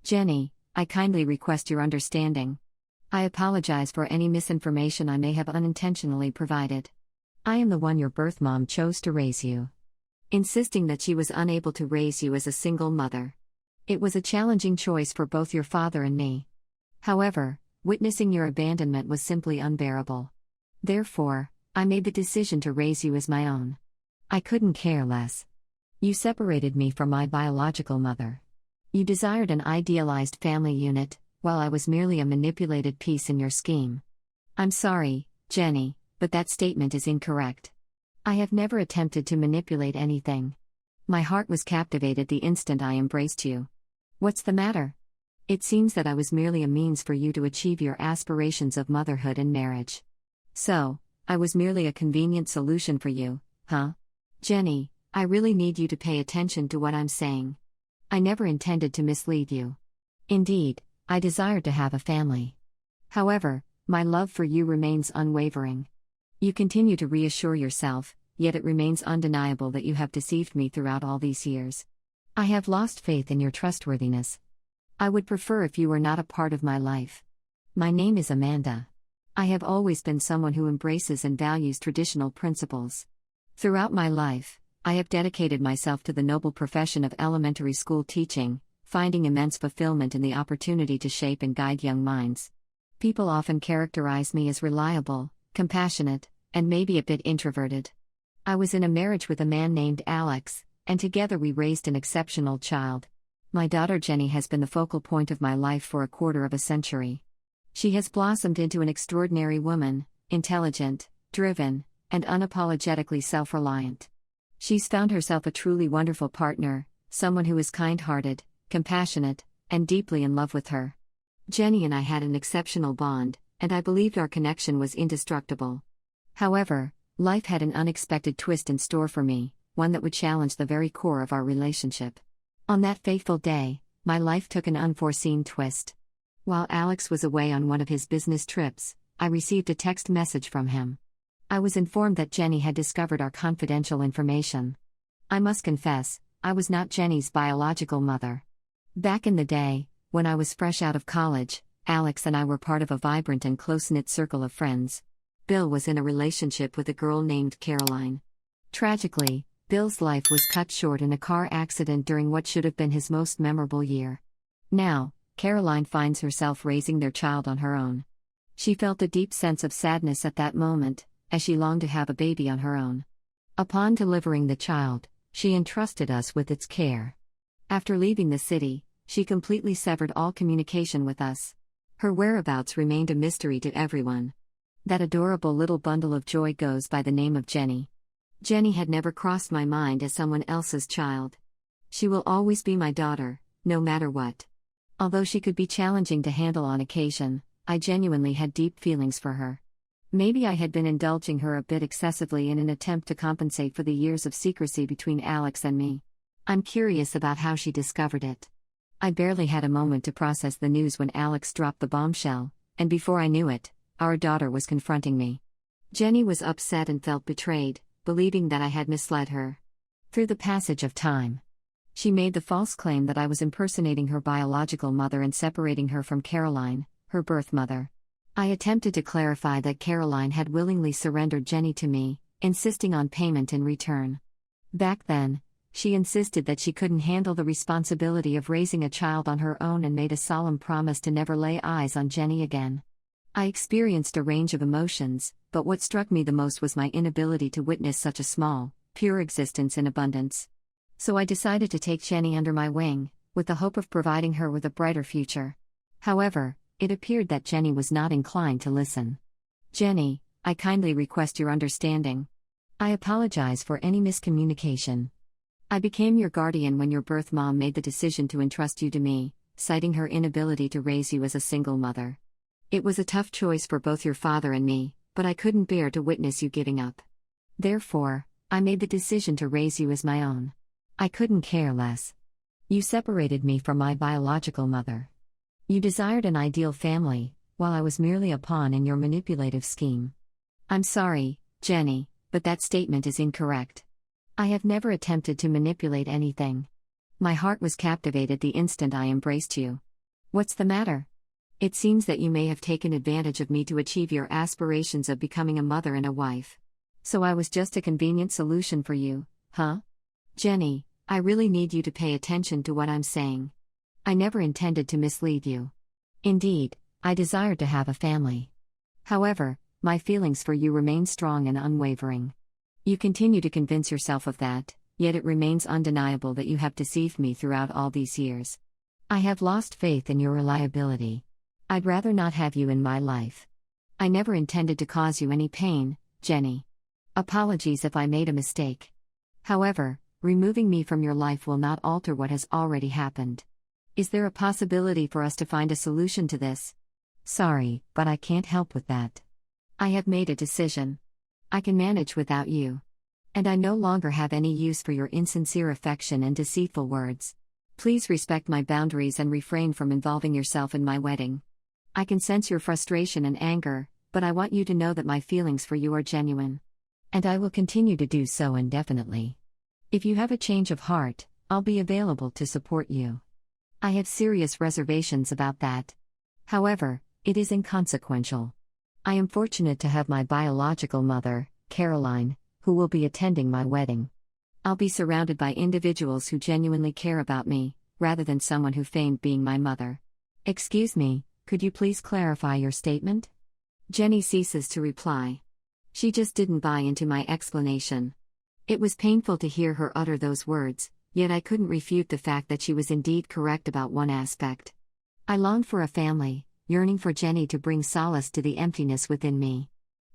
Jenny, I kindly request your understanding. I apologize for any misinformation I may have unintentionally provided. I am the one your birth mom chose to raise you, insisting that she was unable to raise you as a single mother. It was a challenging choice for both your father and me. However, witnessing your abandonment was simply unbearable. Therefore, I made the decision to raise you as my own. I couldn't care less. You separated me from my biological mother. You desired an idealized family unit, while I was merely a manipulated piece in your scheme. I'm sorry, Jenny, but that statement is incorrect. I have never attempted to manipulate anything. My heart was captivated the instant I embraced you. What's the matter? It seems that I was merely a means for you to achieve your aspirations of motherhood and marriage. So, I was merely a convenient solution for you, huh? Jenny, I really need you to pay attention to what I'm saying. I never intended to mislead you. Indeed, I desired to have a family. However, my love for you remains unwavering. You continue to reassure yourself, yet it remains undeniable that you have deceived me throughout all these years. I have lost faith in your trustworthiness. I would prefer if you were not a part of my life. My name is Amanda. I have always been someone who embraces and values traditional principles. Throughout my life, I have dedicated myself to the noble profession of elementary school teaching, finding immense fulfillment in the opportunity to shape and guide young minds. People often characterize me as reliable, compassionate, and maybe a bit introverted. I was in a marriage with a man named Alex, and together we raised an exceptional child. My daughter Jenny has been the focal point of my life for a quarter of a century. She has blossomed into an extraordinary woman, intelligent, driven, and unapologetically self-reliant. She's found herself a truly wonderful partner, someone who is kind-hearted, compassionate, and deeply in love with her. Jenny and I had an exceptional bond, and I believed our connection was indestructible. However, life had an unexpected twist in store for me, one that would challenge the very core of our relationship. On that fateful day, my life took an unforeseen twist. While Alex was away on one of his business trips, I received a text message from him. I was informed that Jenny had discovered our confidential information. I must confess, I was not Jenny's biological mother. Back in the day, when I was fresh out of college, Alex and I were part of a vibrant and close-knit circle of friends. Bill was in a relationship with a girl named Caroline. Tragically, Bill's life was cut short in a car accident during what should have been his most memorable year. Now, Caroline finds herself raising their child on her own. She felt a deep sense of sadness at that moment, as she longed to have a baby on her own. Upon delivering the child, she entrusted us with its care. After leaving the city, she completely severed all communication with us. Her whereabouts remained a mystery to everyone. That adorable little bundle of joy goes by the name of Jenny. Jenny had never crossed my mind as someone else's child. She will always be my daughter, no matter what. Although she could be challenging to handle on occasion, I genuinely had deep feelings for her. Maybe I had been indulging her a bit excessively in an attempt to compensate for the years of secrecy between Alex and me. I'm curious about how she discovered it. I barely had a moment to process the news when Alex dropped the bombshell, and before I knew it, our daughter was confronting me. Jenny was upset and felt betrayed, believing that I had misled her. Through the passage of time, she made the false claim that I was impersonating her biological mother and separating her from Caroline, her birth mother. I attempted to clarify that Caroline had willingly surrendered Jenny to me, insisting on payment in return. Back then, she insisted that she couldn't handle the responsibility of raising a child on her own and made a solemn promise to never lay eyes on Jenny again. I experienced a range of emotions, but what struck me the most was my inability to witness such a small, pure existence in abundance. So I decided to take Jenny under my wing, with the hope of providing her with a brighter future. However, it appeared that Jenny was not inclined to listen. Jenny, I kindly request your understanding. I apologize for any miscommunication. I became your guardian when your birth mom made the decision to entrust you to me, citing her inability to raise you as a single mother. It was a tough choice for both your father and me, but I couldn't bear to witness you giving up. Therefore, I made the decision to raise you as my own. I couldn't care less. You separated me from my biological mother. You desired an ideal family, while I was merely a pawn in your manipulative scheme. I'm sorry, Jenny, but that statement is incorrect. I have never attempted to manipulate anything. My heart was captivated the instant I embraced you. What's the matter? It seems that you may have taken advantage of me to achieve your aspirations of becoming a mother and a wife. So I was just a convenient solution for you, huh? Jenny, I really need you to pay attention to what I'm saying. I never intended to mislead you. Indeed, I desired to have a family. However, my feelings for you remain strong and unwavering. You continue to convince yourself of that, yet it remains undeniable that you have deceived me throughout all these years. I have lost faith in your reliability. I'd rather not have you in my life. I never intended to cause you any pain, Jenny. Apologies if I made a mistake. However, removing me from your life will not alter what has already happened. Is there a possibility for us to find a solution to this? Sorry, but I can't help with that. I have made a decision. I can manage without you. And I no longer have any use for your insincere affection and deceitful words. Please respect my boundaries and refrain from involving yourself in my wedding. I can sense your frustration and anger, but I want you to know that my feelings for you are genuine. And I will continue to do so indefinitely. If you have a change of heart, I'll be available to support you. I have serious reservations about that. However, it is inconsequential. I am fortunate to have my biological mother, Caroline, who will be attending my wedding. I'll be surrounded by individuals who genuinely care about me, rather than someone who feigned being my mother. Excuse me, could you please clarify your statement? Jenny ceases to reply. She just didn't buy into my explanation. It was painful to hear her utter those words, yet I couldn't refute the fact that she was indeed correct about one aspect. I longed for a family, yearning for Jenny to bring solace to the emptiness within me.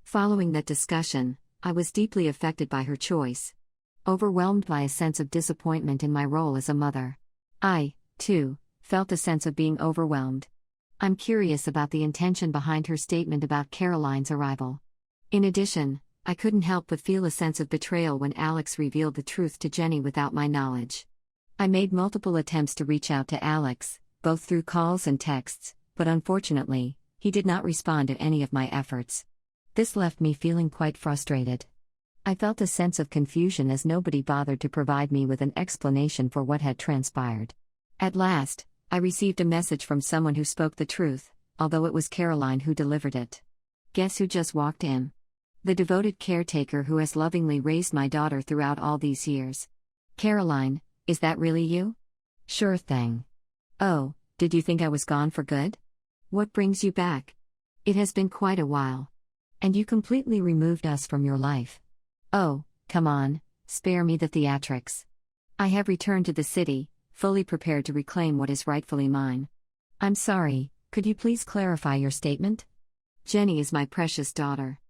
Following that discussion, I was deeply affected by her choice. Overwhelmed by a sense of disappointment in my role as a mother. I, too, felt a sense of being overwhelmed. I'm curious about the intention behind her statement about Caroline's arrival. In addition, I couldn't help but feel a sense of betrayal when Alex revealed the truth to Jenny without my knowledge. I made multiple attempts to reach out to Alex, both through calls and texts, but unfortunately, he did not respond to any of my efforts. This left me feeling quite frustrated. I felt a sense of confusion as nobody bothered to provide me with an explanation for what had transpired. At last, I received a message from someone who spoke the truth, although it was Caroline who delivered it. Guess who just walked in? The devoted caretaker who has lovingly raised my daughter throughout all these years. Caroline, is that really you? Sure thing. Oh, did you think I was gone for good? What brings you back? It has been quite a while. And you completely removed us from your life. Oh, come on, spare me the theatrics. I have returned to the city, fully prepared to reclaim what is rightfully mine. I'm sorry, could you please clarify your statement? Jenny is my precious daughter.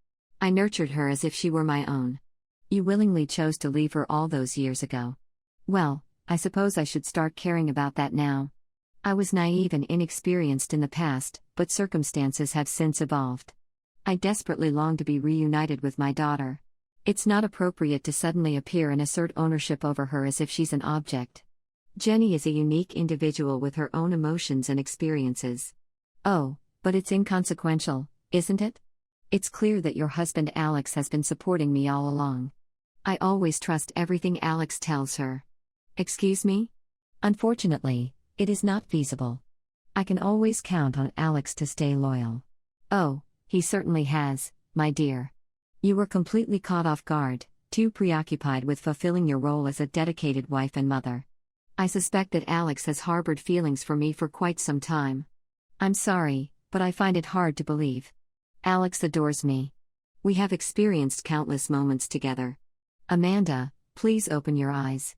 I nurtured her as if she were my own. You willingly chose to leave her all those years ago. Well, I suppose I should start caring about that now. I was naive and inexperienced in the past, but circumstances have since evolved. I desperately long to be reunited with my daughter. It's not appropriate to suddenly appear and assert ownership over her as if she's an object. Jenny is a unique individual with her own emotions and experiences. Oh, but it's inconsequential, isn't it? It's clear that your husband Alex has been supporting me all along. I always trust everything Alex tells her. Excuse me? Unfortunately, it is not feasible. I can always count on Alex to stay loyal. Oh, he certainly has, my dear. You were completely caught off guard, too preoccupied with fulfilling your role as a dedicated wife and mother. I suspect that Alex has harbored feelings for me for quite some time. I'm sorry, but I find it hard to believe. Alex adores me. We have experienced countless moments together. Amanda, please open your eyes.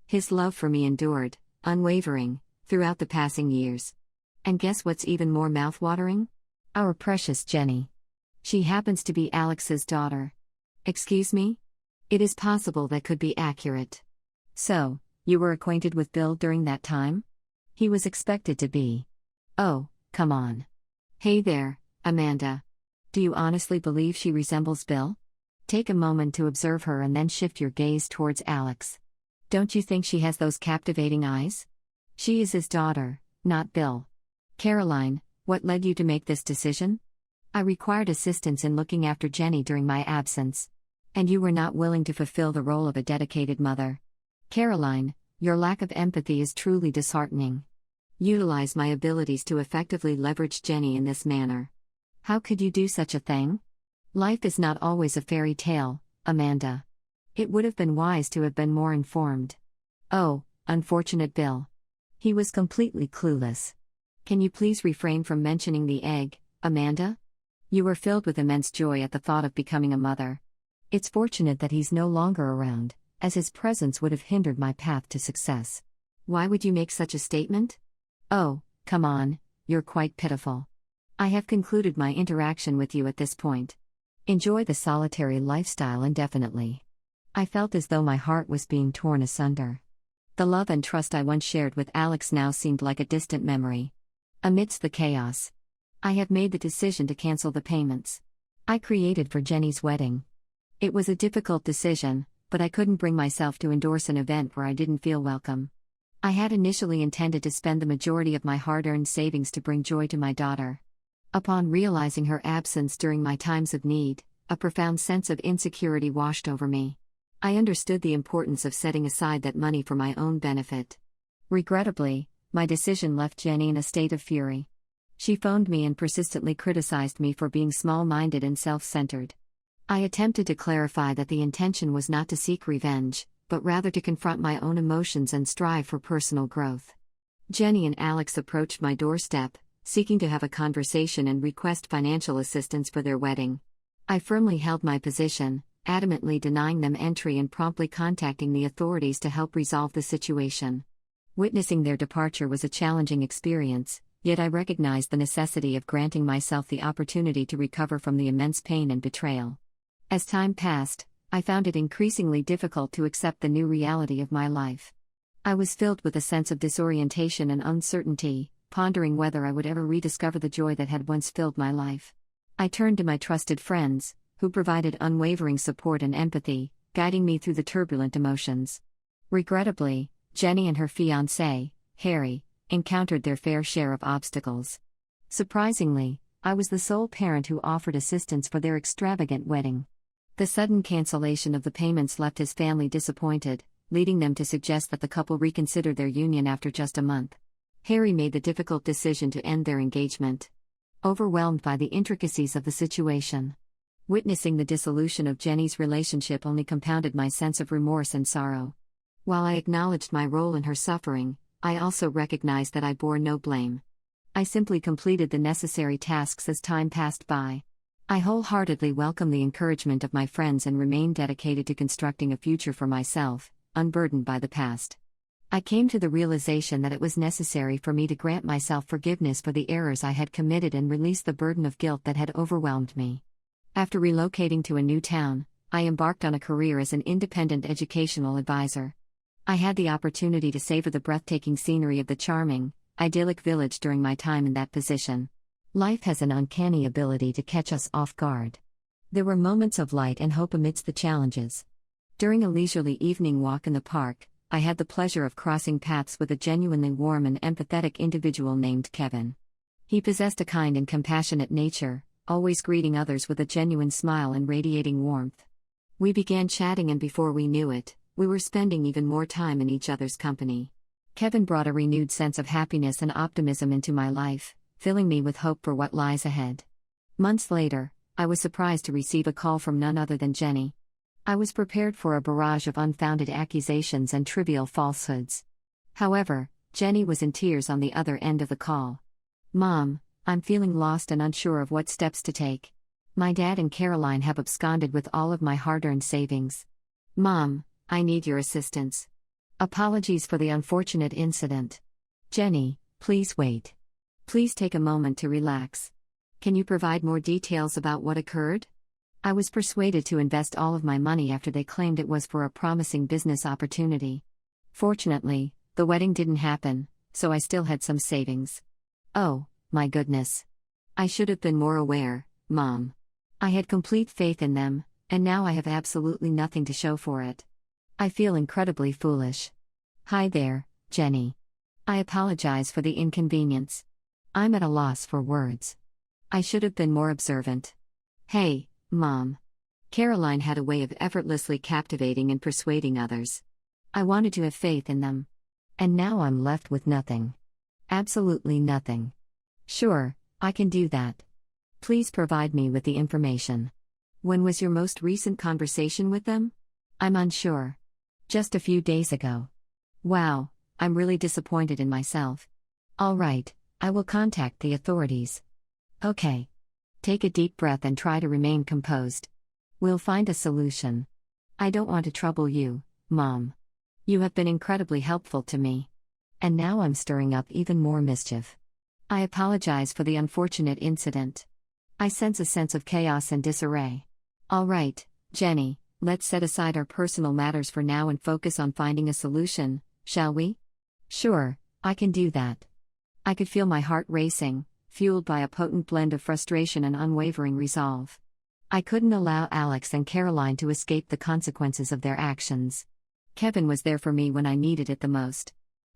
His love for me endured, unwavering, throughout the passing years. And guess what's even more mouthwatering? Our precious Jenny. She happens to be Alex's daughter. Excuse me? It is possible that could be accurate. So, you were acquainted with Bill during that time? He was expected to be. Oh, come on. Hey there, Amanda. Do you honestly believe she resembles Bill? Take a moment to observe her and then shift your gaze towards Alex. Don't you think she has those captivating eyes? She is his daughter, not Bill. Caroline, what led you to make this decision? I required assistance in looking after Jenny during my absence. And you were not willing to fulfill the role of a dedicated mother. Caroline, your lack of empathy is truly disheartening. Utilize my abilities to effectively leverage Jenny in this manner. How could you do such a thing? Life is not always a fairy tale, Amanda. It would have been wise to have been more informed. Oh, unfortunate Bill. He was completely clueless. Can you please refrain from mentioning the egg, Amanda? You were filled with immense joy at the thought of becoming a mother. It's fortunate that he's no longer around, as his presence would have hindered my path to success. Why would you make such a statement? Oh, come on, you're quite pitiful. I have concluded my interaction with you at this point. Enjoy the solitary lifestyle indefinitely. I felt as though my heart was being torn asunder. The love and trust I once shared with Alex now seemed like a distant memory. Amidst the chaos, I have made the decision to cancel the payments I created for Jenny's wedding. It was a difficult decision, but I couldn't bring myself to endorse an event where I didn't feel welcome. I had initially intended to spend the majority of my hard-earned savings to bring joy to my daughter. Upon realizing her absence during my times of need, a profound sense of insecurity washed over me. I understood the importance of setting aside that money for my own benefit. Regrettably, my decision left Jenny in a state of fury. She phoned me and persistently criticized me for being small-minded and self-centered. I attempted to clarify that the intention was not to seek revenge, but rather to confront my own emotions and strive for personal growth. Jenny and Alex approached my doorstep, seeking to have a conversation and request financial assistance for their wedding. I firmly held my position, adamantly denying them entry and promptly contacting the authorities to help resolve the situation. Witnessing their departure was a challenging experience, yet I recognized the necessity of granting myself the opportunity to recover from the immense pain and betrayal. As time passed, I found it increasingly difficult to accept the new reality of my life. I was filled with a sense of disorientation and uncertainty, pondering whether I would ever rediscover the joy that had once filled my life. I turned to my trusted friends, who provided unwavering support and empathy, guiding me through the turbulent emotions. Regrettably, Jenny and her fiancé, Harry, encountered their fair share of obstacles. Surprisingly, I was the sole parent who offered assistance for their extravagant wedding. The sudden cancellation of the payments left his family disappointed, leading them to suggest that the couple reconsider their union after just a month. Harry made the difficult decision to end their engagement. Overwhelmed by the intricacies of the situation, witnessing the dissolution of Jenny's relationship only compounded my sense of remorse and sorrow. While I acknowledged my role in her suffering, I also recognized that I bore no blame. I simply completed the necessary tasks as time passed by. I wholeheartedly welcome the encouragement of my friends and remain dedicated to constructing a future for myself, unburdened by the past. I came to the realization that it was necessary for me to grant myself forgiveness for the errors I had committed and release the burden of guilt that had overwhelmed me. After relocating to a new town, I embarked on a career as an independent educational advisor. I had the opportunity to savor the breathtaking scenery of the charming, idyllic village during my time in that position. Life has an uncanny ability to catch us off guard. There were moments of light and hope amidst the challenges. During a leisurely evening walk in the park, I had the pleasure of crossing paths with a genuinely warm and empathetic individual named Kevin. He possessed a kind and compassionate nature, always greeting others with a genuine smile and radiating warmth. We began chatting, and before we knew it, we were spending even more time in each other's company. Kevin brought a renewed sense of happiness and optimism into my life, filling me with hope for what lies ahead. Months later, I was surprised to receive a call from none other than Jenny. I was prepared for a barrage of unfounded accusations and trivial falsehoods. However, Jenny was in tears on the other end of the call. "Mom, I'm feeling lost and unsure of what steps to take. My dad and Caroline have absconded with all of my hard-earned savings. Mom, I need your assistance. Apologies for the unfortunate incident. Jenny, please wait. Please take a moment to relax. Can you provide more details about what occurred?" I was persuaded to invest all of my money after they claimed it was for a promising business opportunity. Fortunately, the wedding didn't happen, so I still had some savings. Oh, my goodness. I should have been more aware, Mom. I had complete faith in them, and now I have absolutely nothing to show for it. I feel incredibly foolish. Hi there, Jenny. I apologize for the inconvenience. I'm at a loss for words. I should have been more observant. Hey, Mom. Caroline had a way of effortlessly captivating and persuading others. I wanted to have faith in them. And now I'm left with nothing. Absolutely nothing. Sure, I can do that. Please provide me with the information. When was your most recent conversation with them? I'm unsure. Just a few days ago. Wow, I'm really disappointed in myself. All right, I will contact the authorities. Okay. Take a deep breath and try to remain composed. We'll find a solution. I don't want to trouble you, Mom. You have been incredibly helpful to me. And now I'm stirring up even more mischief. I apologize for the unfortunate incident. I sense a sense of chaos and disarray. All right, Jenny, let's set aside our personal matters for now and focus on finding a solution, shall we? Sure, I can do that. I could feel my heart racing, fueled by a potent blend of frustration and unwavering resolve. I couldn't allow Alex and Caroline to escape the consequences of their actions. Kevin was there for me when I needed it the most.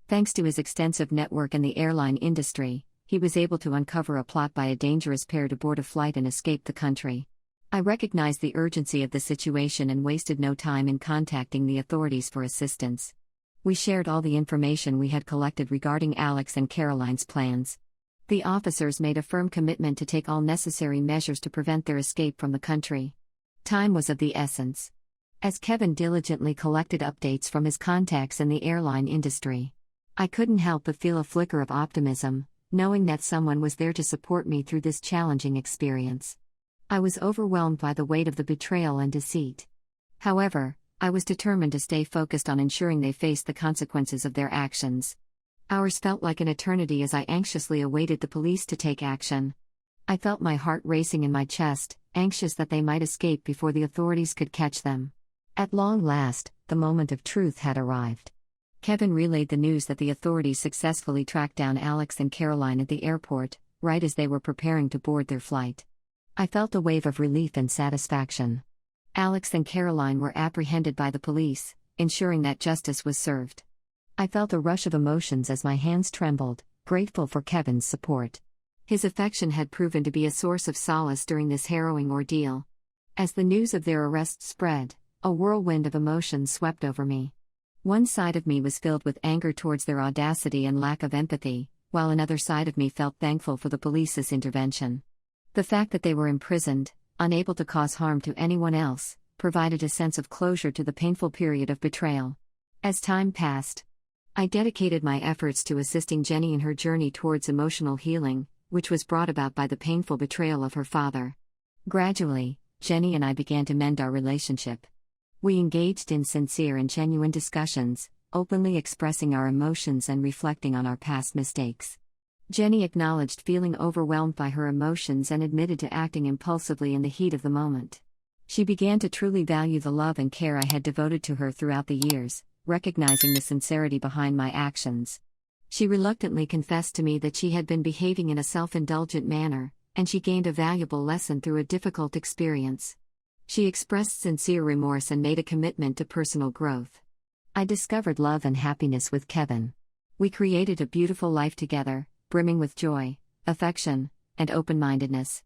Thanks to his extensive network in the airline industry, he was able to uncover a plot by a dangerous pair to board a flight and escape the country. I recognized the urgency of the situation and wasted no time in contacting the authorities for assistance. We shared all the information we had collected regarding Alex and Caroline's plans. The officers made a firm commitment to take all necessary measures to prevent their escape from the country. Time was of the essence. As Kevin diligently collected updates from his contacts in the airline industry, I couldn't help but feel a flicker of optimism, knowing that someone was there to support me through this challenging experience. I was overwhelmed by the weight of the betrayal and deceit. However, I was determined to stay focused on ensuring they faced the consequences of their actions. Hours felt like an eternity as I anxiously awaited the police to take action. I felt my heart racing in my chest, anxious that they might escape before the authorities could catch them. At long last, the moment of truth had arrived. Kevin relayed the news that the authorities successfully tracked down Alex and Caroline at the airport, right as they were preparing to board their flight. I felt a wave of relief and satisfaction. Alex and Caroline were apprehended by the police, ensuring that justice was served. I felt a rush of emotions as my hands trembled, grateful for Kevin's support. His affection had proven to be a source of solace during this harrowing ordeal. As the news of their arrest spread, a whirlwind of emotions swept over me. One side of me was filled with anger towards their audacity and lack of empathy, while another side of me felt thankful for the police's intervention. The fact that they were imprisoned, unable to cause harm to anyone else, provided a sense of closure to the painful period of betrayal. As time passed, I dedicated my efforts to assisting Jenny in her journey towards emotional healing, which was brought about by the painful betrayal of her father. Gradually, Jenny and I began to mend our relationship. We engaged in sincere and genuine discussions, openly expressing our emotions and reflecting on our past mistakes. Jenny acknowledged feeling overwhelmed by her emotions and admitted to acting impulsively in the heat of the moment. She began to truly value the love and care I had devoted to her throughout the years, recognizing the sincerity behind my actions. She reluctantly confessed to me that she had been behaving in a self-indulgent manner, and she gained a valuable lesson through a difficult experience. She expressed sincere remorse and made a commitment to personal growth. I discovered love and happiness with Kevin. We created a beautiful life together, brimming with joy, affection, and open-mindedness.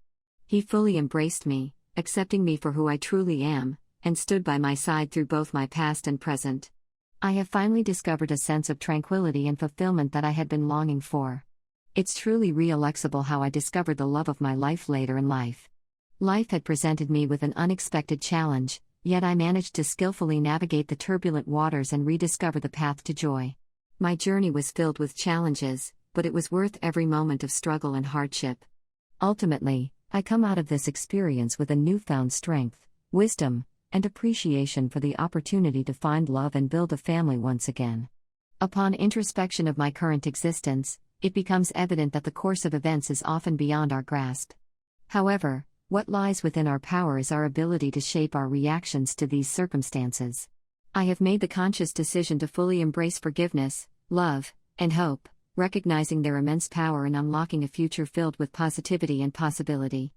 He fully embraced me, accepting me for who I truly am, and stood by my side through both my past and present. I have finally discovered a sense of tranquility and fulfillment that I had been longing for. It's truly realizable how I discovered the love of my life later in life. Life had presented me with an unexpected challenge, yet I managed to skillfully navigate the turbulent waters and rediscover the path to joy. My journey was filled with challenges, but it was worth every moment of struggle and hardship. Ultimately, I come out of this experience with a newfound strength, wisdom, and appreciation for the opportunity to find love and build a family once again. Upon introspection of my current existence, it becomes evident that the course of events is often beyond our grasp. However, what lies within our power is our ability to shape our reactions to these circumstances. I have made the conscious decision to fully embrace forgiveness, love, and hope, recognizing their immense power in unlocking a future filled with positivity and possibility.